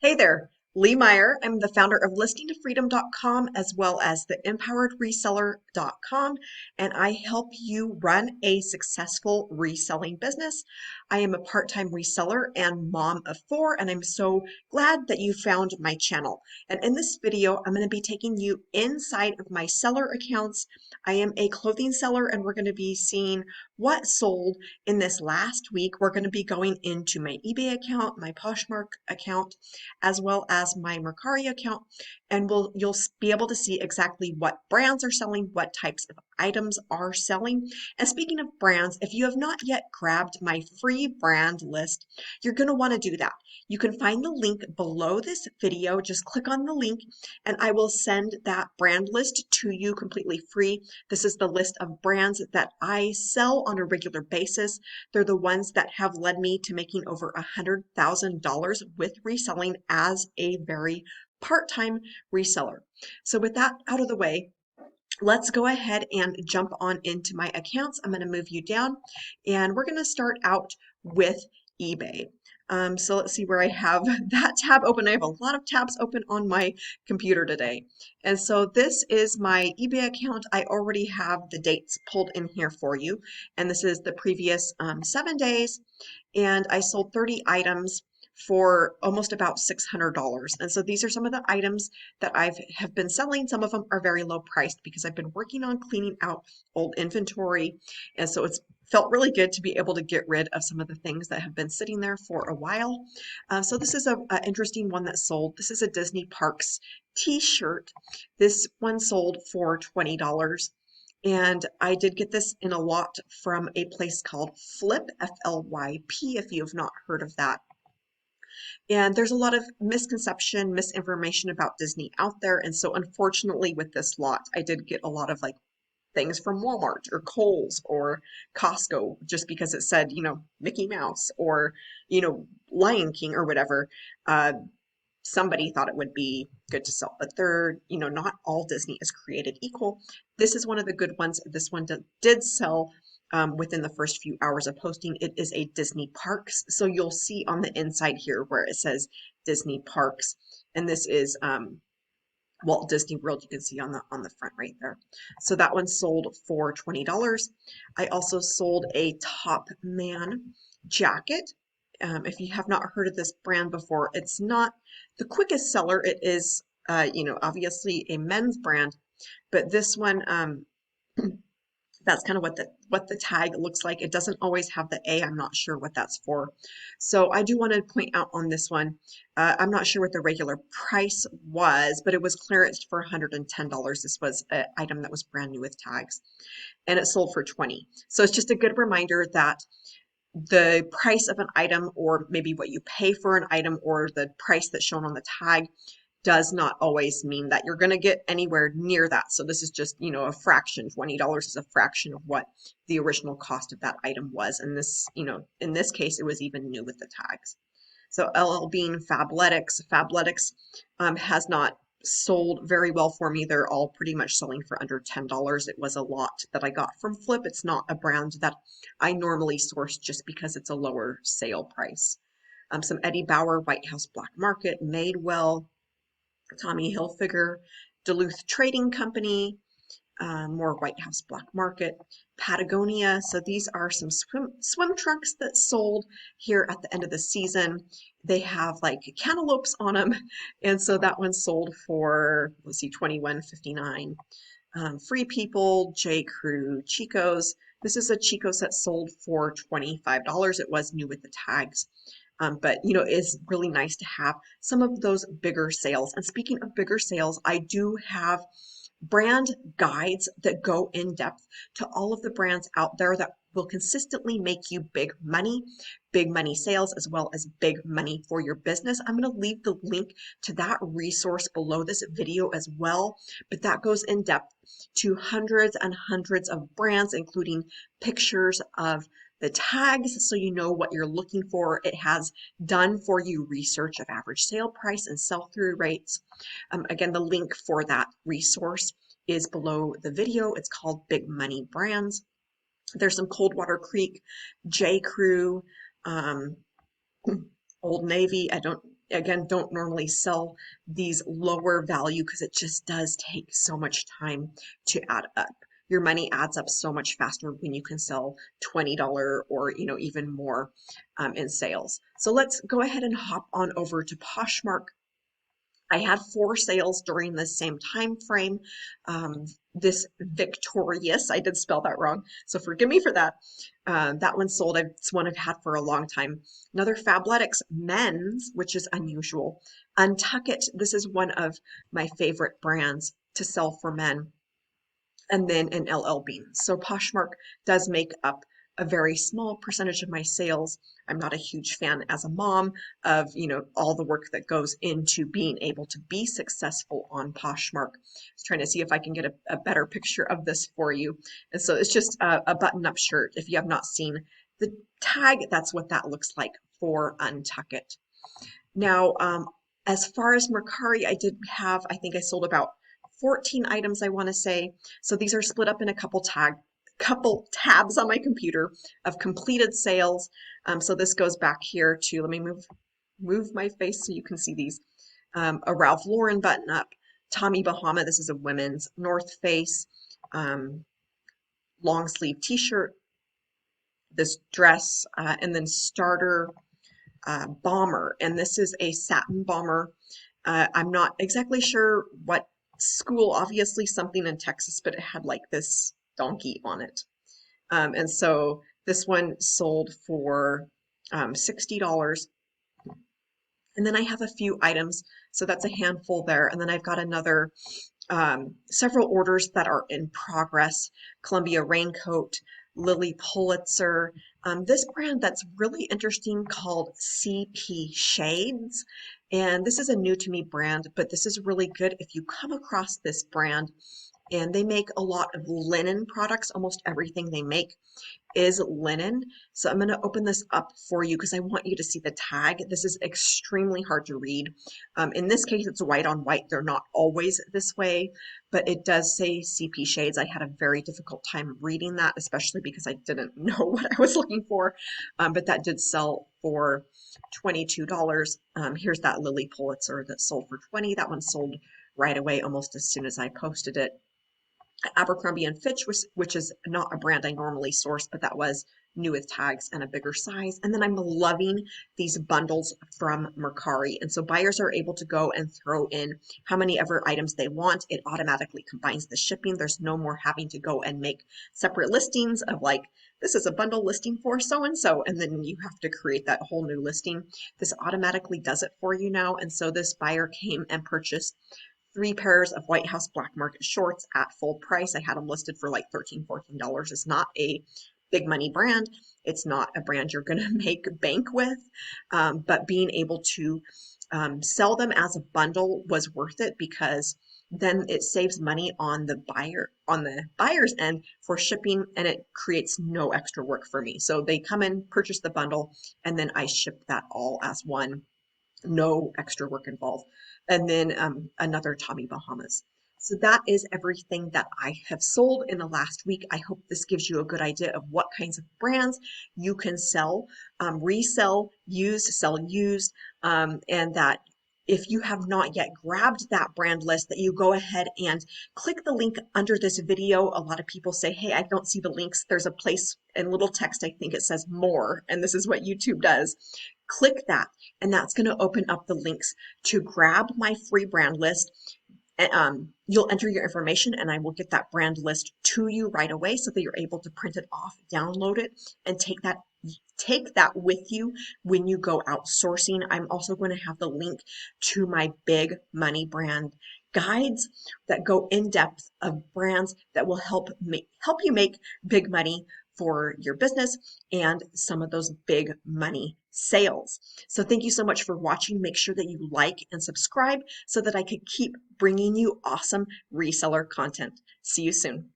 Hey there, Lee Meyer. I'm the founder of listingtofreedom.com as well as the empoweredreseller.com, and I help you run a successful reselling business. I am a part-time reseller and mom of four, and I'm so glad that you found my channel. And in this video, I'm going to be taking you inside of my seller accounts. I am a clothing seller, and we're going to be seeing what sold in this last week. We're going to be going into my eBay account, my Poshmark account, as well as my Mercari account, and you'll be able to see exactly what brands are selling, what types of items are selling. And speaking of brands, if you have not yet grabbed my free brand list, you're going to want to do that. You can find the link below this video. Just click on the link and I will send that brand list to you completely free. This is the list of brands that I sell on a regular basis. They're the ones that have led me to making over $100,000 with reselling as a very part-time reseller. So with that out of the way, let's go ahead and jump on into my accounts. I'm going to move you down and we're going to start out with eBay. So let's see where I have that tab open. I have a lot of tabs open on my computer today. And so this is my eBay account. I already have the dates pulled in here for you. And this is the previous 7 days. And I sold 30 items for almost about $600. And so these are some of the items that have been selling. Some of them are very low priced because I've been working on cleaning out old inventory. And so it's felt really good to be able to get rid of some of the things that have been sitting there for a while. So this is an interesting one that sold. This is a Disney Parks t-shirt. This one sold for $20. And I did get this in a lot from a place called Flip, F-L-Y-P, if you have not heard of that. And there's a lot of misconception, misinformation about Disney out there. And so unfortunately with this lot, I did get a lot of like things from Walmart or Kohl's or Costco just because it said, Mickey Mouse or, Lion King or whatever. Somebody thought it would be good to sell, but not all Disney is created equal. This is one of the good ones. This one did sell within the first few hours of posting. It is a Disney Parks. So you'll see on the inside here where it says Disney Parks. And this is Walt Disney World. You can see on the front right there. So that one sold for $20. I also sold a Top Man jacket. If you have not heard of this brand before, it's not the quickest seller. It is, obviously a men's brand, but this one, that's kind of what the tag looks like. It doesn't always have the A. I'm not sure what that's for. So I do want to point out on this one, I'm not sure what the regular price was, but it was clearanced for $110. This was an item that was brand new with tags, and it sold for $20. So it's just a good reminder that the price of an item, or maybe what you pay for an item, or the price that's shown on the tag does not always mean that you're going to get anywhere near that. So this is just, a fraction. $20 is a fraction of what the original cost of that item was. And this, in this case, it was even new with the tags. So LL Bean Fabletics. Fabletics has not sold very well for me. They're all pretty much selling for under $10. It was a lot that I got from Flip. It's not a brand that I normally source just because it's a lower sale price. Some Eddie Bauer White House Black Market, Madewell, Tommy Hilfiger, Duluth Trading Company, more White House Black Market, Patagonia. So these are some swim trunks that sold here at the end of the season. They have like cantaloupes on them, and so that one sold for, let's see, $21.59. Free People, J. Crew, Chico's. This is a Chico's that sold for $25. It was new with the tags. But it's really nice to have some of those bigger sales. And speaking of bigger sales, I do have brand guides that go in depth to all of the brands out there that will consistently make you big money sales, as well as big money for your business. I'm going to leave the link to that resource below this video as well, but that goes in depth to hundreds and hundreds of brands, including pictures of the tags so you know what you're looking for. It has done for you research of average sale price and sell-through rates. Again, the link for that resource is below the video. It's called Big Money Brands. There's some Coldwater Creek, J. Crew, Old Navy. I don't again, don't normally sell these lower value because it just does take so much time to add up. Your money adds up so much faster when you can sell $20 or even more in sales. So let's go ahead and hop on over to Poshmark. I had 4 sales during the same time frame. This Victorious, I did spell that wrong, so forgive me for that. That one sold. It's one I've had for a long time. Another Fabletics men's, which is unusual. Untuck It. This is one of my favorite brands to sell for men, and then an LL Bean. So Poshmark does make up a very small percentage of my sales. I'm not a huge fan as a mom of, all the work that goes into being able to be successful on Poshmark. I was trying to see if I can get a better picture of this for you. And so it's just a button-up shirt. If you have not seen the tag, that's what that looks like for Untuck It. Now, as far as Mercari, I think I sold about 14 items, I want to say. So these are split up in a couple tabs on my computer of completed sales. So this goes back here to, let me move my face so you can see these. A Ralph Lauren button up, Tommy Bahama, this is a women's, North Face, long sleeve t-shirt, this dress, and then starter bomber, and this is a satin bomber. I'm not exactly sure what school, obviously something in Texas, but it had like this donkey on it. And so this one sold for $60. And then I have a few items, so that's a handful there. And then I've got another several orders that are in progress. Columbia Raincoat, Lily Pulitzer, this brand that's really interesting called CP Shades. And this is a new to me brand, but this is really good if you come across this brand. And they make a lot of linen products. Almost everything they make is linen. So I'm going to open this up for you because I want you to see the tag. This is extremely hard to read. In this case, it's white on white. They're not always this way, but it does say CP Shades. I had a very difficult time reading that, especially because I didn't know what I was looking for. But that did sell for $22. Here's that Lily Pulitzer that sold for $20. That one sold right away almost as soon as I posted it. Abercrombie and Fitch, which is not a brand I normally source, but that was new with tags and a bigger size. And then I'm loving these bundles from Mercari. And so buyers are able to go and throw in how many ever items they want. It automatically combines the shipping. There's no more having to go and make separate listings of like, this is a bundle listing for so-and-so, and then you have to create that whole new listing. This automatically does it for you now. And so this buyer came and purchased 3 pairs of White House Black Market shorts at full price. I had them listed for like $13, $14. It's not a big money brand. It's not a brand you're going to make bank with, but being able to sell them as a bundle was worth it because then it saves money on the buyer's end for shipping, and it creates no extra work for me. So they come in, purchase the bundle, and then I ship that all as one. No extra work involved. And then another Tommy Bahamas. So that is everything that I have sold in the last week. I hope this gives you a good idea of what kinds of brands you can sell, resell, sell used, and that if you have not yet grabbed that brand list, that you go ahead and click the link under this video. A lot of people say, hey, I don't see the links. There's a place in little text, I think it says more, and this is what YouTube does. Click that, and that's going to open up the links to grab my free brand list. You'll enter your information and I will get that brand list to you right away so that you're able to print it off, download it, and take that with you when you go outsourcing. I'm also going to have the link to my big money brand guides that go in depth of brands that will help you make big money for your business and some of those big money sales. So thank you so much for watching. Make sure that you like and subscribe so that I could keep bringing you awesome reseller content. See you soon.